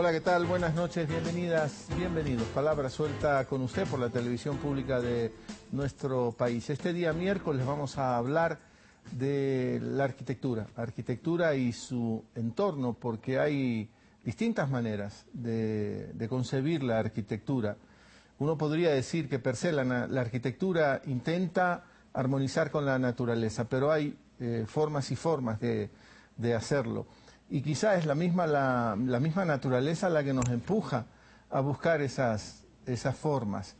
Hola, ¿qué tal? Buenas noches, bienvenidas, bienvenidos. Palabra suelta con usted por la televisión pública de nuestro país. Este día miércoles vamos a hablar de la arquitectura y su entorno, porque hay distintas maneras de concebir la arquitectura. Uno podría decir que per se la arquitectura intenta armonizar con la naturaleza, pero hay formas y formas de hacerlo. Y quizá es la misma naturaleza la que nos empuja a buscar esas formas.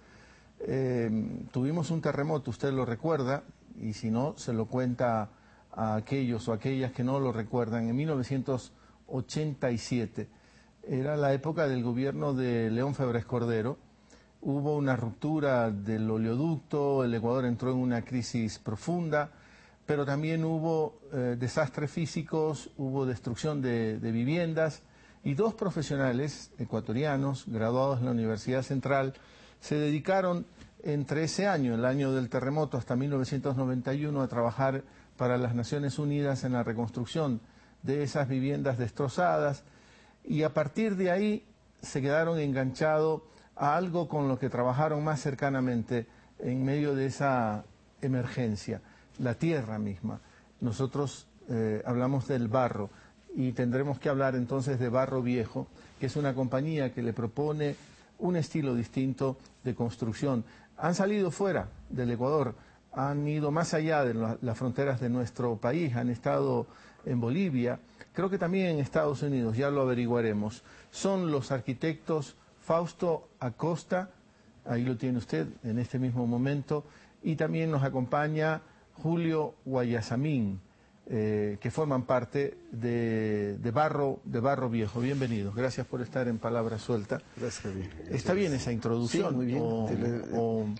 Tuvimos un terremoto, usted lo recuerda, y si no, se lo cuenta a aquellos o aquellas que no lo recuerdan, en 1987. Era la época del gobierno de León Febres Cordero. Hubo una ruptura del oleoducto, el Ecuador entró en una crisis profunda, pero también hubo desastres físicos, hubo destrucción de viviendas, y dos profesionales ecuatorianos, graduados en la Universidad Central, se dedicaron entre ese año, el año del terremoto, hasta 1991, a trabajar para las Naciones Unidas en la reconstrucción de esas viviendas destrozadas, y a partir de ahí se quedaron enganchados a algo con lo que trabajaron más cercanamente en medio de esa emergencia, la tierra misma. Nosotros hablamos del barro y tendremos que hablar entonces de Barro Viejo, que es una compañía que le propone un estilo distinto de construcción. Han salido fuera del Ecuador, han ido más allá de las fronteras de nuestro país, han estado en Bolivia, creo que también en Estados Unidos, ya lo averiguaremos. Son los arquitectos Fausto Acosta, ahí lo tiene usted en este mismo momento, y también nos acompaña Julio Guayasamín, que forman parte de Barro Viejo. Bienvenidos, gracias por estar en Palabra Suelta. Gracias, Javier. ¿Está bien esa introducción? Sí, muy bien.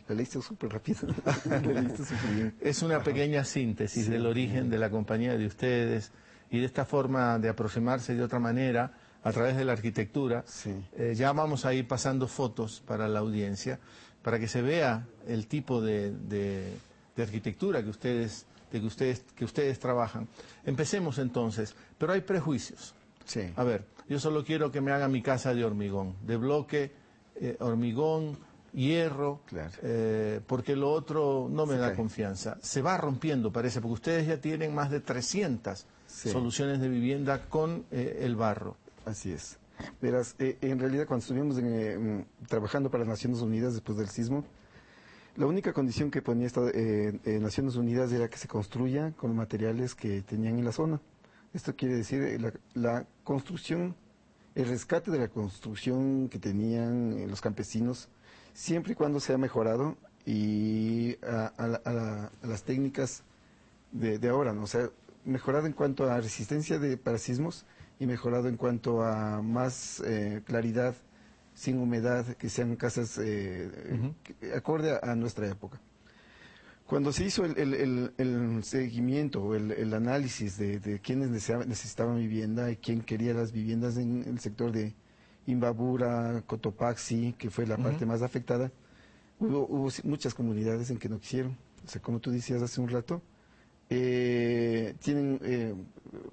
La leíste súper rápido. La leíste súper bien. Es una pequeña síntesis del origen de la compañía de ustedes y de esta forma de aproximarse de otra manera a través de la arquitectura. Sí. Ya vamos a ir pasando fotos para la audiencia, para que se vea el tipo de arquitectura que ustedes trabajan. Empecemos entonces, pero hay prejuicios. Sí. A ver, yo solo quiero que me hagan mi casa de hormigón, de bloque, hormigón, hierro, Claro. porque lo otro no me da cae. confianza. Se va rompiendo, parece, porque ustedes ya tienen más de 300 soluciones de vivienda con el barro. Así es. Verás, en realidad cuando estuvimos trabajando para las Naciones Unidas después del sismo, la única condición que ponía Naciones Unidas era que se construya con los materiales que tenían en la zona. Esto quiere decir la construcción, el rescate de la construcción que tenían los campesinos, siempre y cuando sea mejorado y a las técnicas de ahora, ¿no? O sea, mejorado en cuanto a resistencia para sismos y mejorado en cuanto a más claridad, sin humedad, que sean casas acorde a nuestra época. Cuando se hizo el seguimiento o el análisis de quiénes necesitaban vivienda y quién quería las viviendas en el sector de Imbabura, Cotopaxi, que fue la parte más afectada, hubo muchas comunidades en que no quisieron. O sea, como tú decías hace un rato, tienen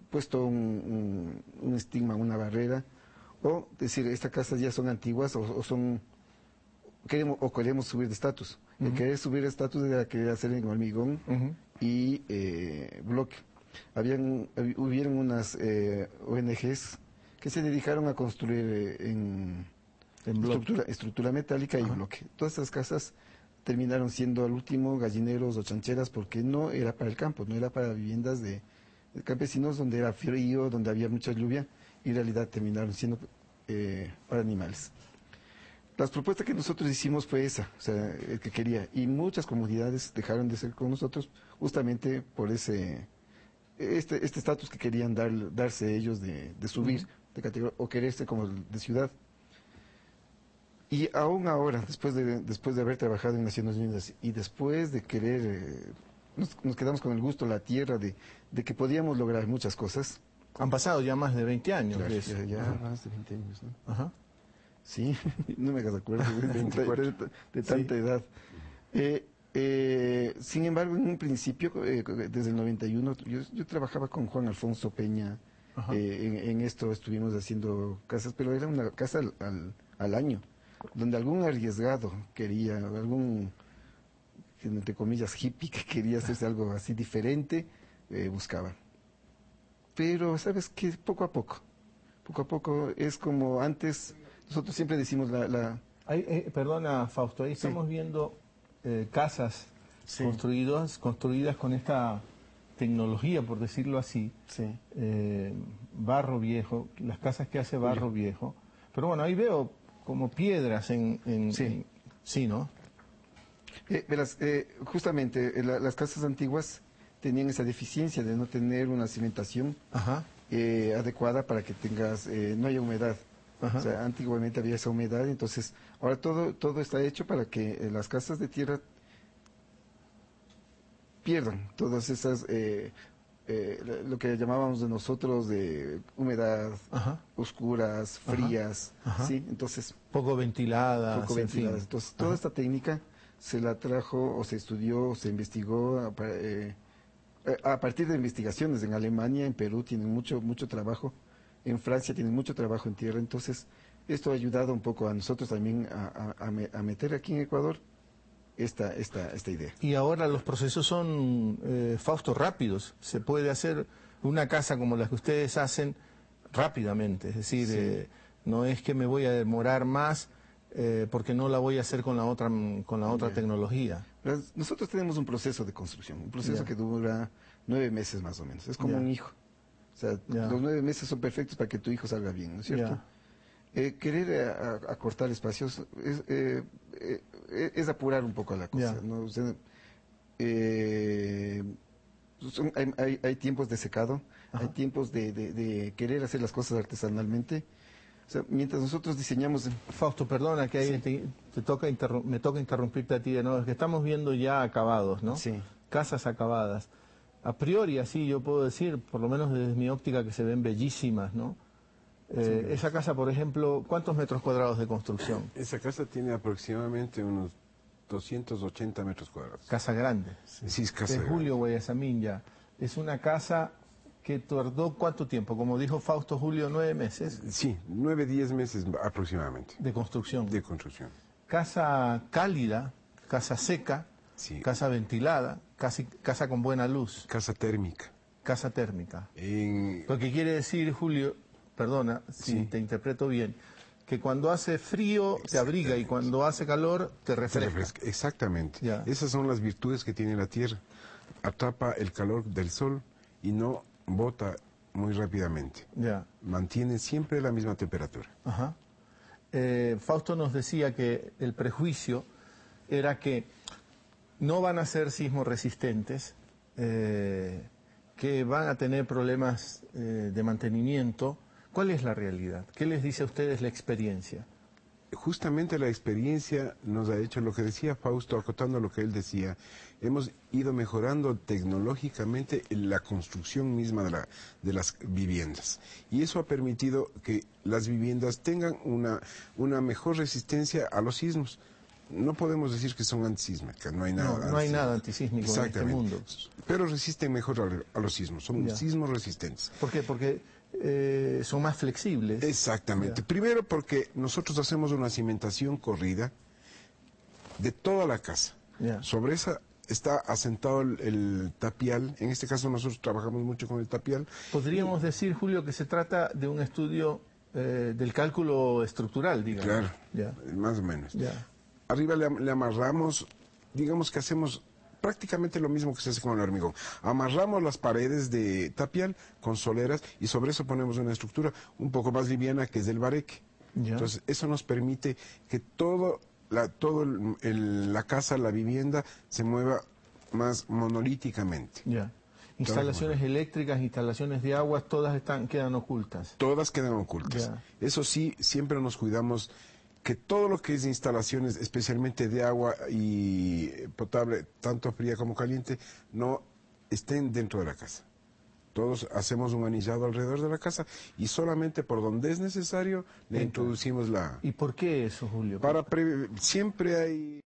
puesto un estigma, una barrera, o decir, estas casas ya son antiguas queremos subir de estatus. El querer subir de estatus era querer hacer en hormigón y bloque. Hubieron unas ONGs que se dedicaron a construir en estructura metálica y bloque. Todas esas casas terminaron siendo al último gallineros o chancheras porque no era para el campo, no era para viviendas de campesinos donde era frío, donde había mucha lluvia, y en realidad terminaron siendo para animales. Las propuestas que nosotros hicimos fue esa, o sea, el que quería, y muchas comunidades dejaron de ser con nosotros justamente por este estatus que querían darse ellos de subir de categoría o quererse como de ciudad. Y aún ahora, después de haber trabajado en Naciones Unidas y después de querer, nos quedamos con el gusto, la tierra, de que podíamos lograr muchas cosas. Han pasado ya más de 20 años. Claro, de eso. ya más de 20 años, ¿no? Ajá. Sí, no me hagas acuerdo de tanta edad. Sin embargo, en un principio, desde el 91, yo trabajaba con Juan Alfonso Peña En esto estuvimos haciendo casas, pero era una casa al año, donde algún arriesgado quería, algún, entre comillas, hippie que quería hacerse algo así diferente, buscaba. Pero, ¿sabes qué? Poco a poco, es como antes, nosotros siempre decimos perdona, Fausto, ahí estamos viendo casas construidas con esta tecnología, por decirlo así, barro viejo, las casas que hace barro viejo, pero bueno, ahí veo como piedras sí, ¿no? Verás, justamente las casas antiguas tenían esa deficiencia de no tener una cimentación adecuada para que tengas, no haya humedad. O sea, antiguamente había esa humedad, entonces ahora todo está hecho para que las casas de tierra pierdan todas esas, lo que llamábamos de nosotros de humedad, oscuras, frías, ¿sí? Entonces, poco ventiladas. Entonces, toda esta técnica se la trajo o se estudió o se investigó a partir de investigaciones. En Alemania, en Perú tienen mucho trabajo, en Francia tienen mucho trabajo en tierra, entonces esto ha ayudado un poco a nosotros también a meter aquí en Ecuador esta idea. Y ahora los procesos son, Fausto, rápidos. Se puede hacer una casa como la que ustedes hacen rápidamente. Es decir, no es que me voy a demorar más porque no la voy a hacer con la otra tecnología. Nosotros tenemos un proceso de construcción, un proceso que dura 9 meses más o menos. Es como un hijo. O sea, los 9 meses son perfectos para que tu hijo salga bien, ¿no es cierto? Querer acortar espacios es apurar un poco la cosa, ¿no? O sea, hay tiempos de secado, hay tiempos de querer hacer las cosas artesanalmente. O sea, mientras nosotros diseñamos... Fausto, perdona que ahí me toca interrumpirte a ti de nuevo. Es que estamos viendo ya acabados, ¿no? Sí. Casas acabadas. A priori, así yo puedo decir, por lo menos desde mi óptica, que se ven bellísimas, ¿no? Esa casa, por ejemplo, ¿cuántos metros cuadrados de construcción? Esa casa tiene aproximadamente unos 280 metros cuadrados. Casa grande. Sí, es casa grande. Julio Guayasamín ya. Es una casa que tardó ¿cuánto tiempo? Como dijo Fausto, Julio, 9 meses. Sí, 9, 10 meses aproximadamente. De construcción. De construcción. Casa cálida, casa seca, casa ventilada, casa con buena luz. Casa térmica. Casa térmica. Lo que quiere decir, Julio, perdona si te interpreto bien, que cuando hace frío te abriga y cuando hace calor te refresca. Exactamente. Esas son las virtudes que tiene la tierra. Atrapa el calor del sol y no bota muy rápidamente. Mantiene siempre la misma temperatura. Fausto nos decía que el prejuicio era que no van a ser sismos resistentes, que van a tener problemas de mantenimiento. ¿Cuál es la realidad? ¿Qué les dice a ustedes la experiencia? Justamente la experiencia nos ha hecho lo que decía Fausto, acotando lo que él decía. Hemos ido mejorando tecnológicamente la construcción misma de las viviendas. Y eso ha permitido que las viviendas tengan una mejor resistencia a los sismos. No podemos decir que son antisísmicas, no hay nada. No hay nada antisísmico en este mundo. Pero resisten mejor a los sismos, son sismos resistentes. ¿Por qué? Porque son más flexibles. Exactamente. Primero porque nosotros hacemos una cimentación corrida de toda la casa. Sobre esa está asentado el tapial. En este caso nosotros trabajamos mucho con el tapial. Podríamos decir, Julio, que se trata de un estudio del cálculo estructural, digamos. Claro, más o menos. Arriba le amarramos, digamos que hacemos prácticamente lo mismo que se hace con el hormigón. Amarramos las paredes de tapial con soleras y sobre eso ponemos una estructura un poco más liviana que es del bareque. Entonces eso nos permite que toda la casa, la vivienda se mueva más monolíticamente. Instalaciones eléctricas, instalaciones de agua, todas quedan ocultas. Todas quedan ocultas. Eso sí, siempre nos cuidamos que todo lo que es instalaciones, especialmente de agua y potable, tanto fría como caliente, no estén dentro de la casa. Todos hacemos un anillado alrededor de la casa y solamente por donde es necesario le introducimos la... ¿Y por qué eso, Julio? Siempre hay...